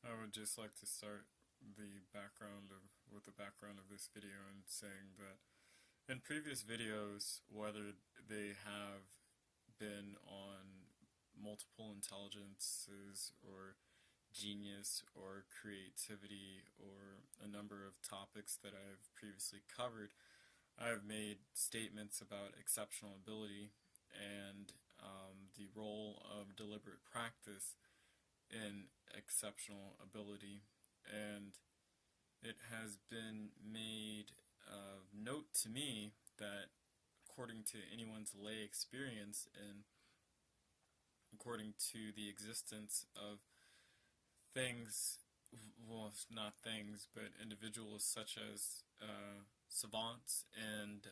I would just like to start with the background of this video and saying that in previous videos, whether they have been on multiple intelligences or genius or creativity or a number of topics that I have previously covered, I have made statements about exceptional ability and the role of deliberate practice in exceptional ability, and it has been made of note to me that according to anyone's lay experience and according to the existence of things, well, not things, but individuals such as savants and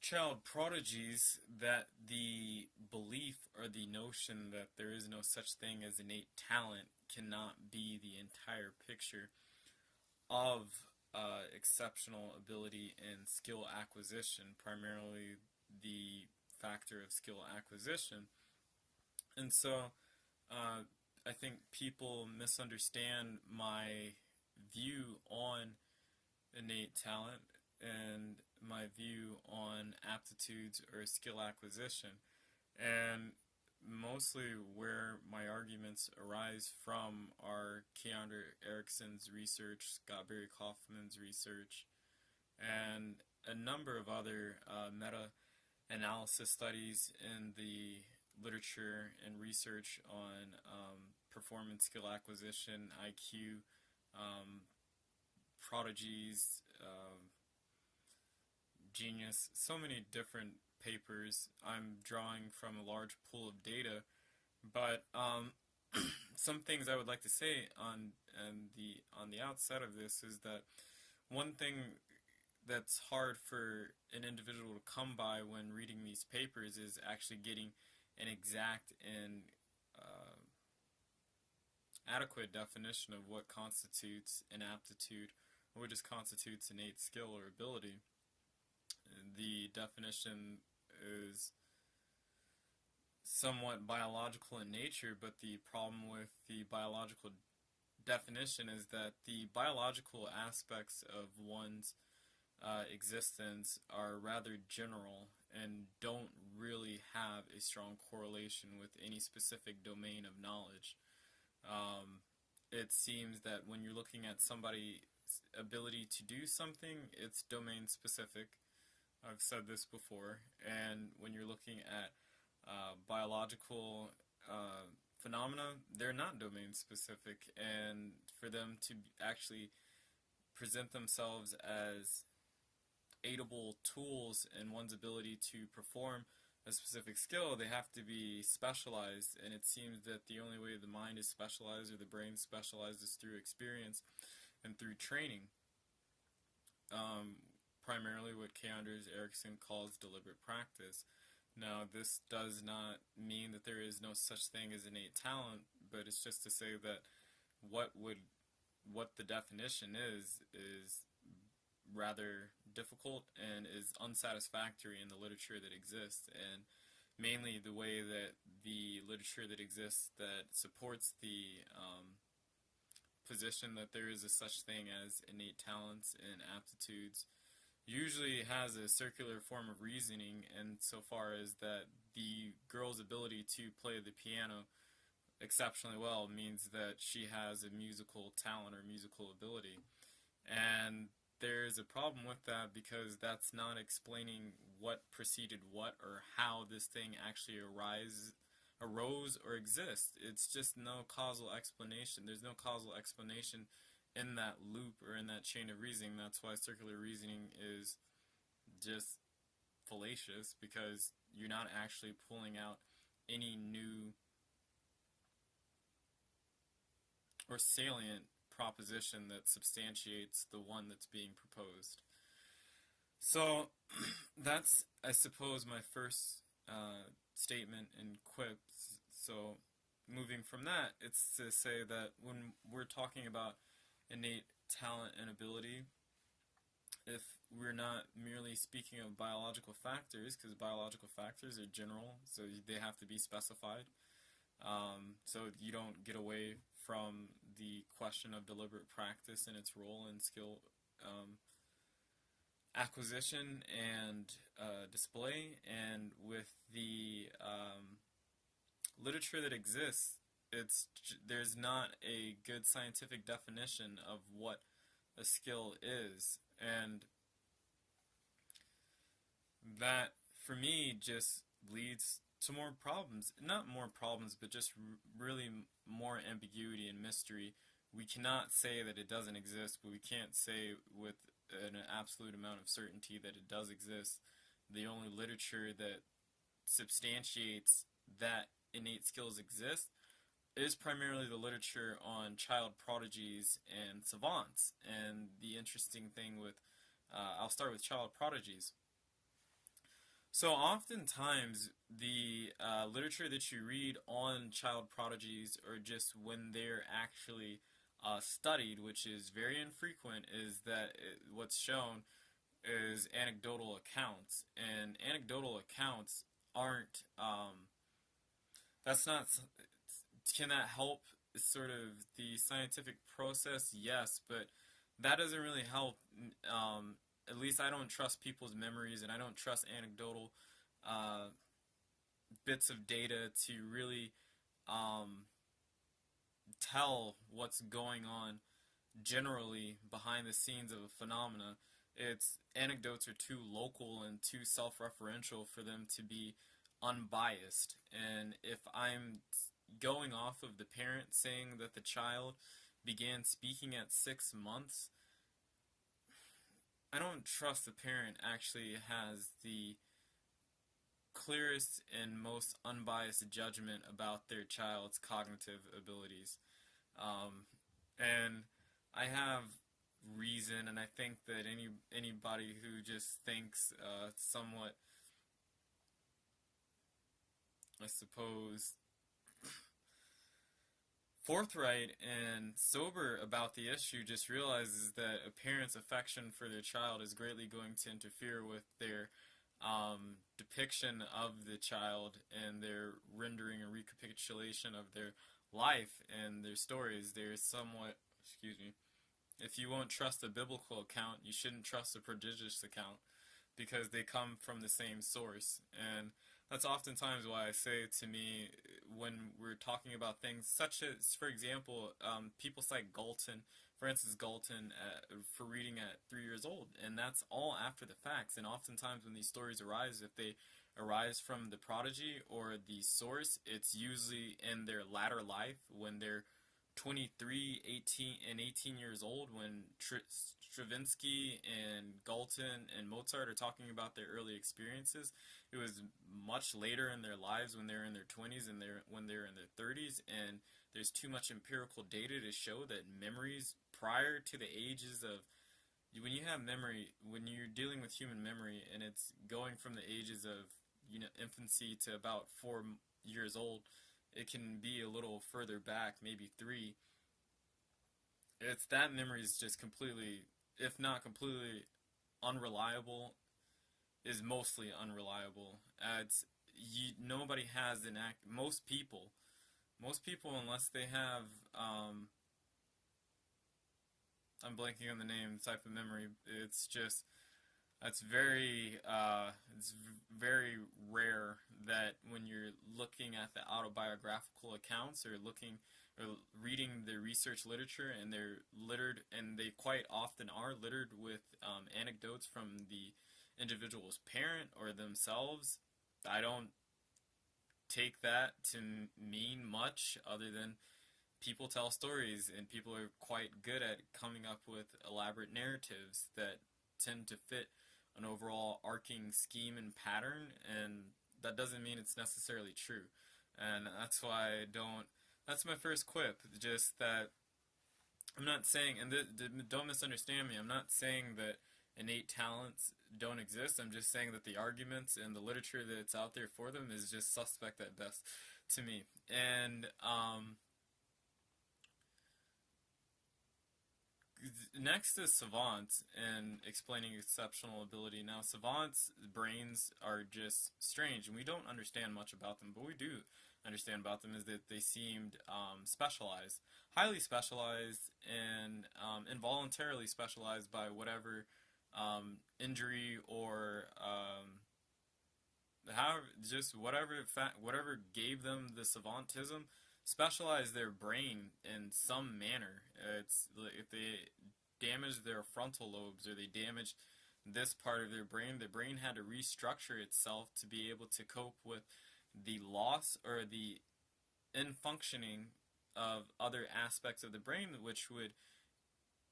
child prodigies, that the belief or the notion that there is no such thing as innate talent cannot be the entire picture of exceptional ability and skill acquisition, primarily the factor of skill acquisition. And so I think people misunderstand my view on innate talent and my view on aptitudes or skill acquisition. And mostly where my arguments arise from are Keandre Erickson's research, Scott Barry Kaufman's research, and a number of other meta-analysis studies in the literature and research on performance, skill acquisition, IQ, prodigies, genius, so many different papers. I'm drawing from a large pool of data, but some things I would like to say on the outset of this is that one thing that's hard for an individual to come by when reading these papers is actually getting an exact and adequate definition of what constitutes an aptitude or what just constitutes innate skill or ability. The definition is somewhat biological in nature, but the problem with the biological definition is that the biological aspects of one's existence are rather general and don't really have a strong correlation with any specific domain of knowledge. It seems that when you're looking at somebody's ability to do something, it's domain specific. I've said this before. And when you're looking at biological phenomena, they're not domain specific. And for them to actually present themselves as aidable tools in one's ability to perform a specific skill, they have to be specialized, and it seems that the only way the mind is specialized or the brain specialized is through experience and through training. Primarily what Keandre Erickson calls deliberate practice. Now, this does not mean that there is no such thing as innate talent, but it's just to say that what the definition is rather difficult and is unsatisfactory in the literature that exists, and mainly the way that the literature that exists that supports the position that there is a such thing as innate talents and aptitudes usually has a circular form of reasoning, and so far as that the girl's ability to play the piano exceptionally well means that she has a musical talent or musical ability. And there's a problem with that because that's not explaining what preceded what or how this thing actually arose or exists. It's just no causal explanation. There's no causal explanation in that loop or in that chain of reasoning. That's why circular reasoning is just fallacious, because you're not actually pulling out any new or salient proposition that substantiates the one that's being proposed. So that's, I suppose, my first statement and quip. So moving from that, it's to say that when we're talking about innate talent and ability, if we're not merely speaking of biological factors, because biological factors are general, so they have to be specified, so you don't get away from the question of deliberate practice and its role in skill acquisition and display, and with the literature that exists, there's not a good scientific definition of what a skill is, and that for me just leads to more problems. Not more problems, but just really more ambiguity and mystery. We cannot say that it doesn't exist, but we can't say with an absolute amount of certainty that it does exist. The only literature that substantiates that innate skills exist is primarily the literature on child prodigies and savants. And the interesting thing with, I'll start with child prodigies. So oftentimes the literature that you read on child prodigies, or just when they're actually studied, which is very infrequent, is that what's shown is anecdotal accounts. And anecdotal accounts aren't, that's not, can that help sort of the scientific process? Yes, but that doesn't really help. At least I don't trust people's memories, and I don't trust anecdotal bits of data to really tell what's going on generally behind the scenes of a phenomena. Its anecdotes are too local and too self-referential for them to be unbiased. And if I'm going off of the parent saying that the child began speaking at 6 months, I don't trust the parent actually has the clearest and most unbiased judgment about their child's cognitive abilities. And I have reason, and I think that anybody who just thinks somewhat, I suppose, forthright and sober about the issue just realizes that a parent's affection for their child is greatly going to interfere with their depiction of the child and their rendering and recapitulation of their life and their stories. They're somewhat, excuse me, if you won't trust a biblical account, you shouldn't trust a prodigious account, because they come from the same source. And that's oftentimes why I say to me, when we're talking about things such as, for example, people cite Galton, Francis Galton, for reading at 3 years old, and that's all after the facts. And oftentimes when these stories arise, if they arise from the prodigy or the source, it's usually in their latter life, when they're 23, 18 years old, when Stravinsky and Galton and Mozart are talking about their early experiences. It was much later in their lives, when they're in their 20s and when they're in their 30s, and there's too much empirical data to show that memories prior to the ages of, when you have memory, when you're dealing with human memory, and it's going from the ages of, infancy to about 4 years old, it can be a little further back, maybe 3. It's that memory is just completely, if not completely unreliable, is mostly unreliable. Nobody has most people, unless they have, I'm blanking on the name, the type of memory, it's very rare that when you're looking at the autobiographical accounts, or reading the research literature, and they're littered, and they quite often are littered with anecdotes from the individual's parent or themselves. I don't take that to mean much other than people tell stories, and people are quite good at coming up with elaborate narratives that tend to fit an overall arcing scheme and pattern, and that doesn't mean it's necessarily true. And that's why that's my first quip, just that I'm not saying, and don't misunderstand me, I'm not saying that innate talents don't exist. I'm just saying that the arguments and the literature that's out there for them is just suspect at best to me. And next is savants and explaining exceptional ability. Now, savants' brains are just strange, and we don't understand much about them, but we do understand about them is that they seemed specialized, highly specialized, and involuntarily specialized by whatever injury or however, just whatever gave them the savantism, specialize their brain in some manner. It's if they damage their frontal lobes or they damage this part of their brain had to restructure itself to be able to cope with the loss or the infunctioning of other aspects of the brain, which would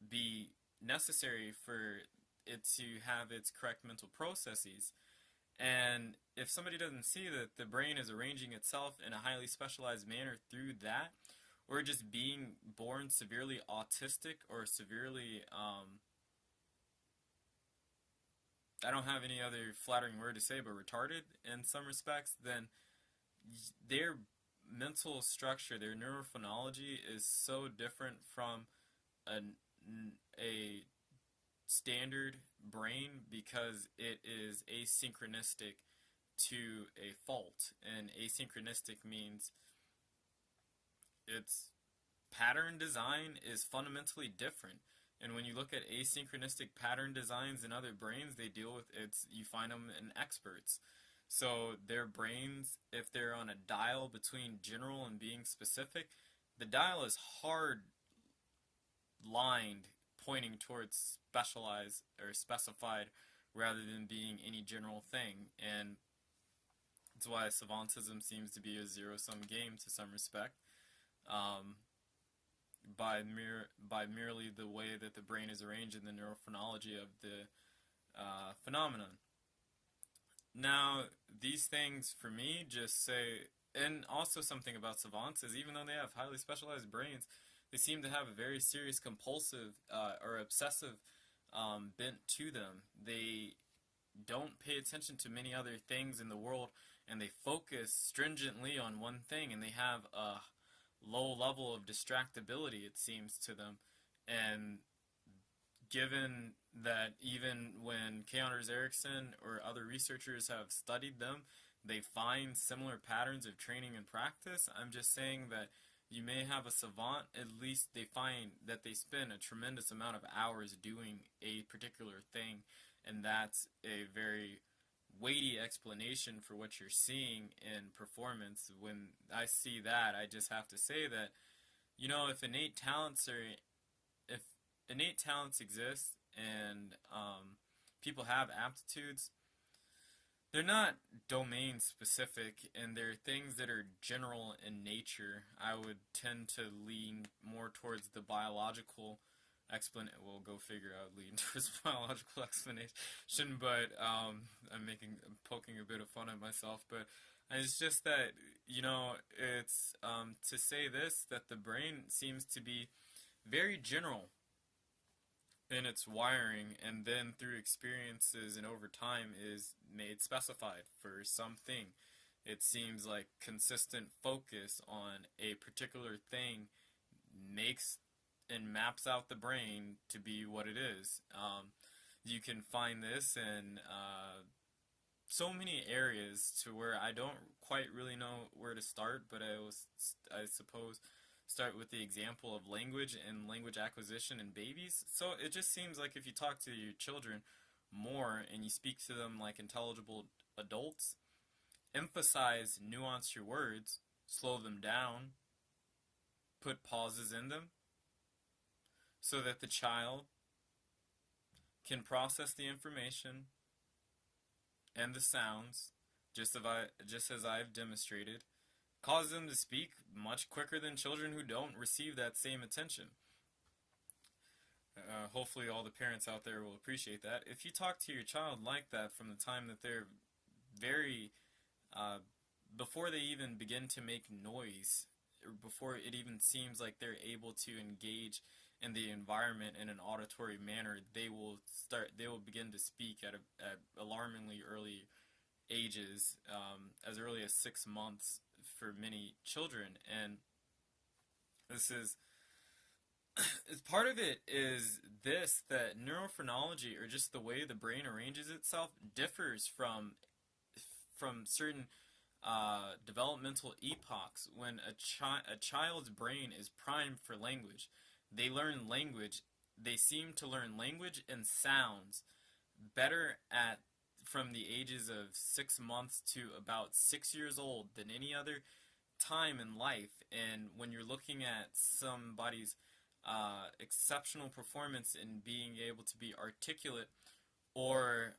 be necessary for it to have its correct mental processes. And if somebody doesn't see that the brain is arranging itself in a highly specialized manner through that, or just being born severely autistic or severely, I don't have any other flattering word to say, but retarded in some respects, then their mental structure, their neurophonology is so different from a, a standard brain because it is asynchronistic to a fault. And asynchronistic means its pattern design is fundamentally different. And when you look at asynchronistic pattern designs in other brains, they deal with you find them in experts. So their brains, if they're on a dial between general and being specific, the dial is hard lined pointing towards specialized or specified rather than being any general thing. And that's why savantism seems to be a zero-sum game to some respect, by merely the way that the brain is arranged in the neurophonology of the phenomenon. Now, these things for me just say, and also something about savants is even though they have highly specialized brains, they seem to have a very serious compulsive or obsessive bent to them. They don't pay attention to many other things in the world, and they focus stringently on one thing, and they have a low level of distractibility, it seems to them. And given that even when K. Anders Ericsson or other researchers have studied them, they find similar patterns of training and practice, I'm just saying that you may have a savant, at least they find that they spend a tremendous amount of hours doing a particular thing, and that's a very weighty explanation for what you're seeing in performance. When I see that, I just have to say that, if innate talents exist and people have aptitudes, they're not domain specific, and they're things that are general in nature. I would tend to lean more towards the biological explanation. Well, go figure, I would lean towards biological explanation, but I'm poking a bit of fun at myself. But it's just that, it's to say this, that the brain seems to be very general in its wiring, and then through experiences and over time is made specified for something. It seems like consistent focus on a particular thing makes and maps out the brain to be what it is. You can find this in so many areas to where I don't quite really know where to start, but I suppose start with the example of language and language acquisition in babies. So it just seems like if you talk to your children more and you speak to them like intelligible adults, emphasize, nuance your words, slow them down, put pauses in them, so that the child can process the information and the sounds, just as I've demonstrated, cause them to speak much quicker than children who don't receive that same attention. Hopefully all the parents out there will appreciate that. If you talk to your child like that from the time that they're before they even begin to make noise, or before it even seems like they're able to engage in the environment in an auditory manner, they will begin to speak at alarmingly early ages, as early as 6 months for many children. And this is part of it is this, that neurophrenology, or just the way the brain arranges itself, differs from certain developmental epochs. When a child's brain is primed for language, they learn language. They seem to learn language and sounds better at from the ages of 6 months to about 6 years old than any other time in life. And when you're looking at somebody's exceptional performance in being able to be articulate, or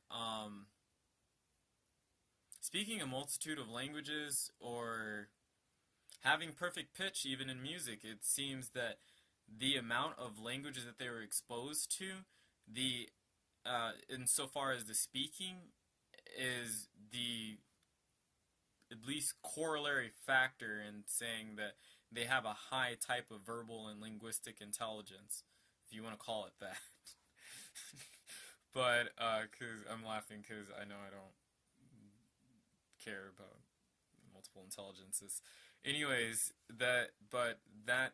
speaking a multitude of languages, or having perfect pitch even in music, it seems that the amount of languages that they were exposed to, the insofar as the speaking is the at least corollary factor in saying that they have a high type of verbal and linguistic intelligence, if you want to call it that. But cause I'm laughing because I know I don't care about multiple intelligences. Anyways, that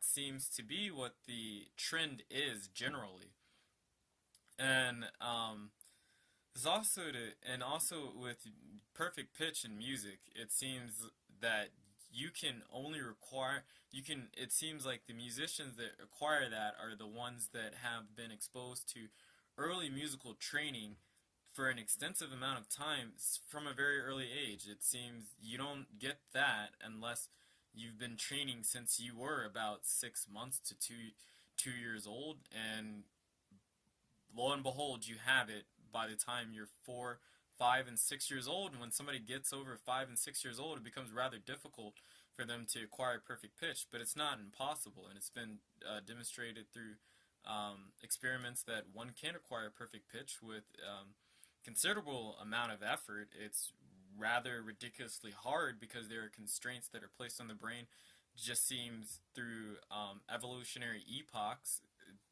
seems to be what the trend is generally. And there's also with perfect pitch in music, it seems that you can only require it seems like the musicians that acquire that are the ones that have been exposed to early musical training for an extensive amount of time from a very early age. It seems you don't get that unless you've been training since you were about 6 months to 2 years old, and lo and behold, you have it by the time you're 4, 5, and 6 years old. And when somebody gets over 5 and 6 years old, it becomes rather difficult for them to acquire perfect pitch. But it's not impossible, and it's been demonstrated through experiments that one can acquire perfect pitch with considerable amount of effort. It's rather ridiculously hard because there are constraints that are placed on the brain. Just seems through evolutionary epochs.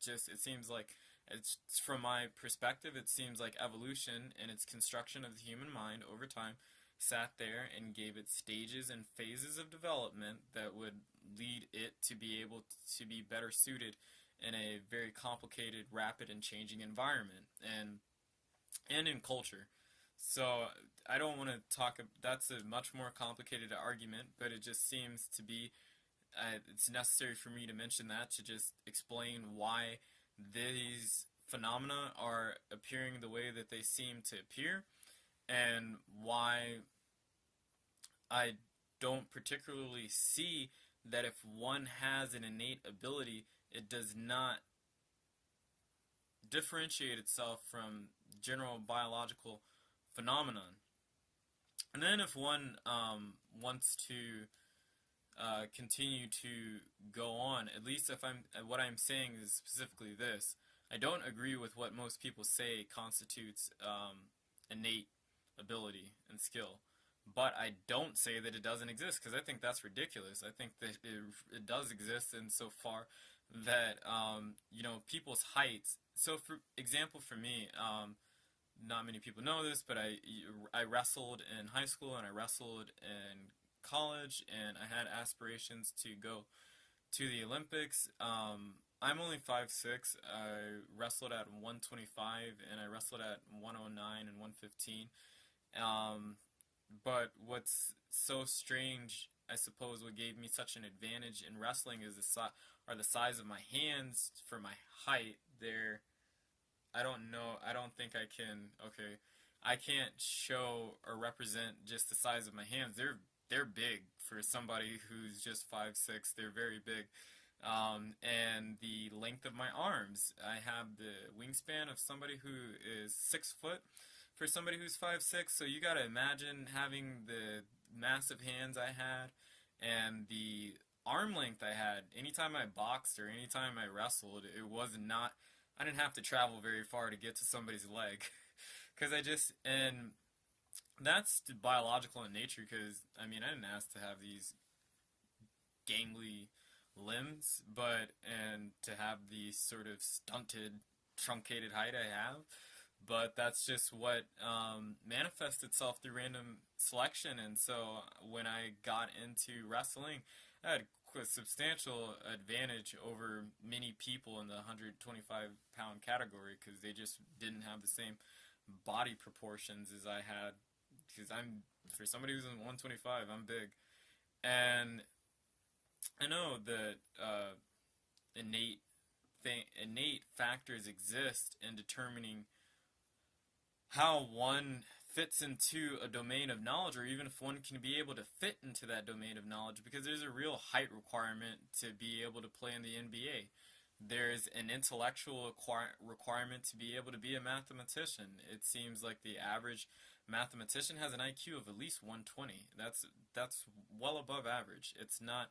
It seems like, it's from my perspective, it seems like evolution and its construction of the human mind over time sat there and gave it stages and phases of development that would lead it to be able to be better suited in a very complicated, rapid, and changing environment, and in culture. So I don't want to talk. That's a much more complicated argument, but it just seems to be. It's necessary for me to mention that to just explain why these phenomena are appearing the way that they seem to appear, and why I don't particularly see that if one has an innate ability, it does not differentiate itself from general biological phenomenon. And then if one wants to continue to go on, at least if what I'm saying is specifically this: I don't agree with what most people say constitutes innate ability and skill, but I don't say that it doesn't exist, because I think that's ridiculous. I think that it does exist insofar that people's heights. So for example, for me, not many people know this, but I wrestled in high school and I wrestled in college, and I had aspirations to go to the Olympics. I'm only 5'6". I wrestled at 125 and I wrestled at 109 and 115. But what's so strange, I suppose, what gave me such an advantage in wrestling is the size of my hands for my height. I don't know. I don't think I can. Okay, I can't show or represent just the size of my hands. They're big for somebody who's just 5'6". They're very big. And the length of my arms. I have the wingspan of somebody who is 6 foot for somebody who's 5'6". So you gotta imagine having the massive hands I had and the arm length I had. Anytime I boxed or anytime I wrestled, I didn't have to travel very far to get to somebody's leg. And that's biological in nature, because, I didn't ask to have these gangly limbs, and to have the sort of stunted, truncated height I have. but that's just what manifests itself through random selection. And so when I got into wrestling, I had a substantial advantage over many people in the 125-pound category because they just didn't have the same body proportions as I had. Because for somebody who's in 125, I'm big. And I know that innate factors exist in determining how one fits into a domain of knowledge, or even if one can be able to fit into that domain of knowledge, because there's a real height requirement to be able to play in the NBA. There's an intellectual requirement to be able to be a mathematician. It seems like the average mathematician has an IQ of at least 120. That's well above average. It's not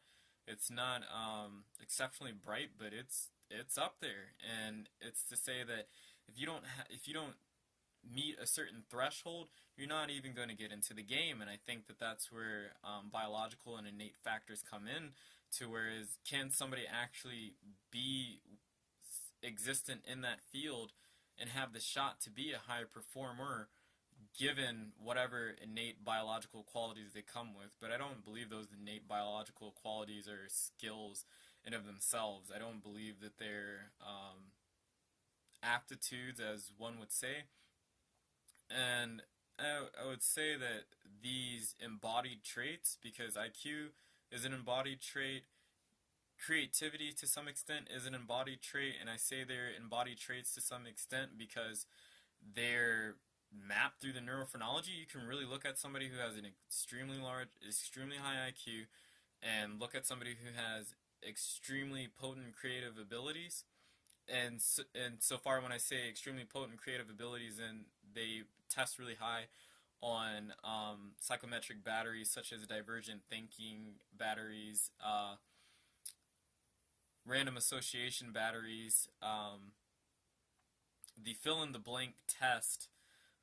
exceptionally bright, but it's up there. And it's to say that if you don't meet a certain threshold, you're not even going to get into the game. And I think that that's where biological and innate factors come in. To whereas, can somebody actually be existent in that field and have the shot to be a high performer given whatever innate biological qualities they come with? But I don't believe those innate biological qualities are skills in of themselves. I don't believe that they're aptitudes, as one would say. And I would say that these embodied traits, because IQ is an embodied trait, creativity to some extent is an embodied trait, and I say they're embodied traits to some extent because they're mapped through the neurophrenology. You can really look at somebody who has an extremely high IQ, and look at somebody who has extremely potent creative abilities. And so far, when I say extremely potent creative abilities, then they test really high on psychometric batteries such as divergent thinking batteries, random association batteries, the fill-in-the-blank test.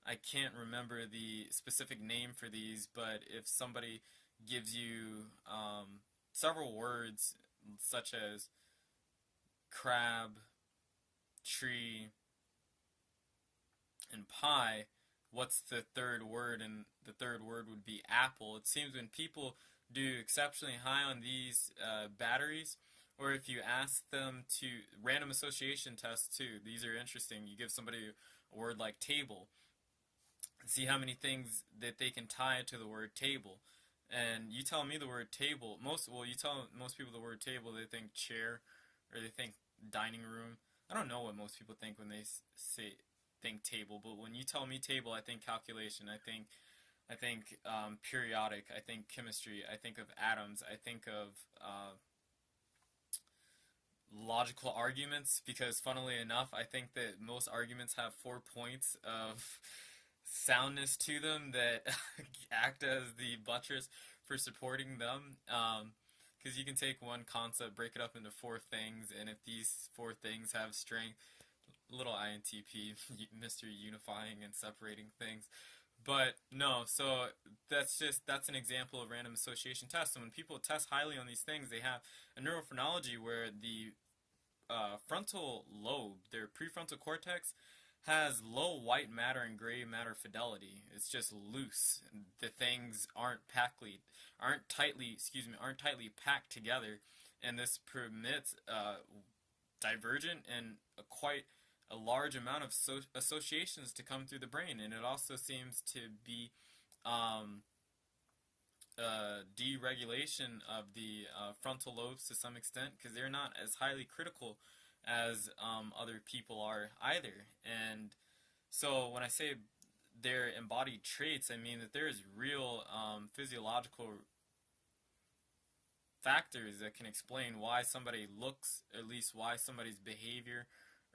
I can't remember the specific name for these, but if somebody gives you several words such as crab, tree, and pie, what's the third word? And the third word would be apple. It seems when people do exceptionally high on these batteries, or if you ask them to, random association tests too, these are interesting. You give somebody a word like table, see how many things that they can tie to the word table. And you tell me the word table, you tell most people the word table, they think chair, or they think dining room. I don't know what most people think when they think table, but when you tell me table, I think calculation, I think periodic, I think chemistry, I think of atoms, I think of logical arguments, because funnily enough, I think that most arguments have 4 points of soundness to them that act as the buttress for supporting them. Because you can take one concept, break it up into 4 things, and if these 4 things have strength, little INTP, Mr. Unifying and separating things. But no, so that's an example of random association tests. And when people test highly on these things, they have a neurophrenology where the frontal lobe, their prefrontal cortex, has low white matter and gray matter fidelity. It's just loose. The things aren't tightly packed together, and this permits divergent and quite a large amount of associations to come through the brain. And it also seems to be deregulation of the frontal lobes to some extent, because they're not as highly critical as other people are either. And so when I say they're embodied traits, I mean that there is real physiological factors that can explain why somebody looks, at least why somebody's behavior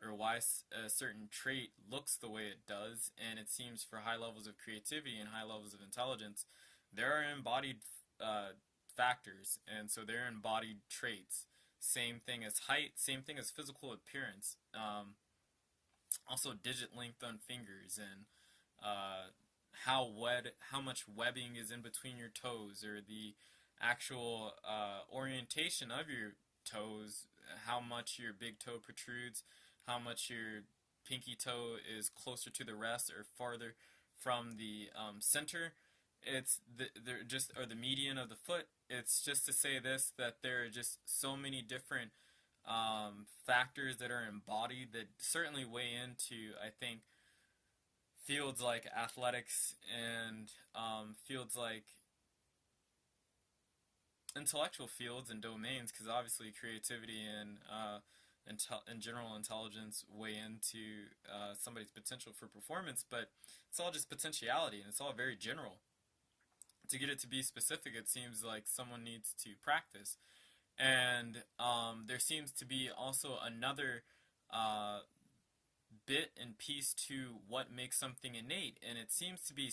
or why a certain trait looks the way it does. And it seems for high levels of creativity and high levels of intelligence, there are embodied factors, and so they're embodied traits. Same thing as height, same thing as physical appearance. Also digit length on fingers, and how much webbing is in between your toes, or the actual orientation of your toes, how much your big toe protrudes, how much your pinky toe is closer to the rest or farther from the center. It's they're just or the median of the foot. It's just to say this, that there are just so many different factors that are embodied that certainly weigh into, I think, fields like athletics and fields like intellectual fields and domains, because obviously creativity and general intelligence weigh into somebody's potential for performance, but it's all just potentiality and it's all very general. To get it to be specific, it seems like someone needs to practice. And there seems to be also another uh, bit and piece to what makes something innate, and it seems to be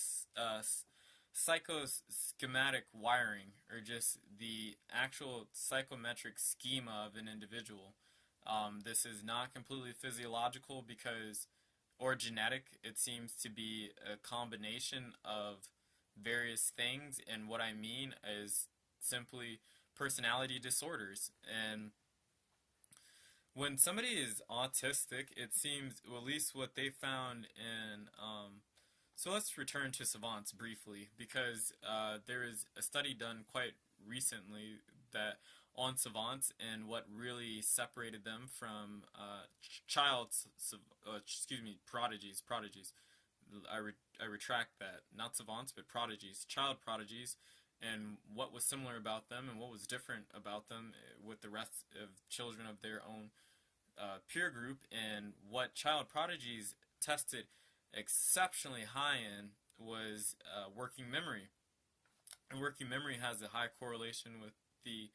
psychoschematic wiring, or just the actual psychometric schema of an individual. This is not completely physiological because, or genetic. It seems to be a combination of various things, and what I mean is simply personality disorders. And when somebody is autistic, it seems, well, at least what they found in, so let's return to savants briefly, because there is a study done quite recently that on savants and what really separated them from prodigies. I retract that. Not savants, but prodigies, child prodigies, and what was similar about them and what was different about them with the rest of children of their own peer group, and what child prodigies tested exceptionally high in was working memory. And working memory has a high correlation with the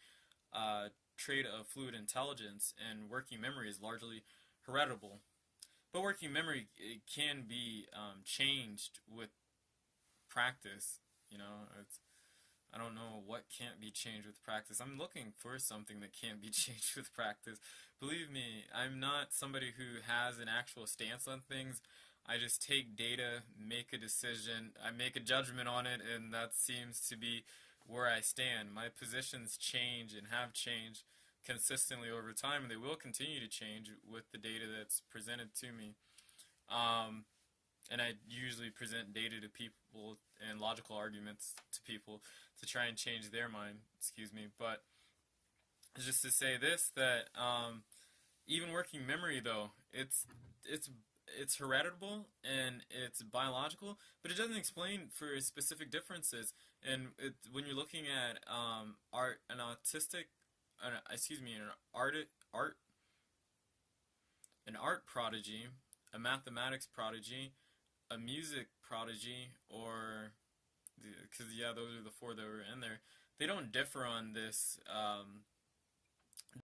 trait of fluid intelligence, and working memory is largely heritable. But working memory, it can be changed with practice. I don't know what can't be changed with practice. I'm looking for something that can't be changed with practice. Believe me, I'm not somebody who has an actual stance on things. I just take data, make a decision, I make a judgment on it, and that seems to be where I stand. My positions change and have changed consistently over time, and they will continue to change with the data that's presented to me. And I usually present data to people and logical arguments to people to try and change their mind, but just to say this, that even working memory, though, it's heritable and it's biological, but it doesn't explain for specific differences. And when you're looking at an art prodigy, a mathematics prodigy, a music prodigy, because those are the four that were in there. They don't differ on this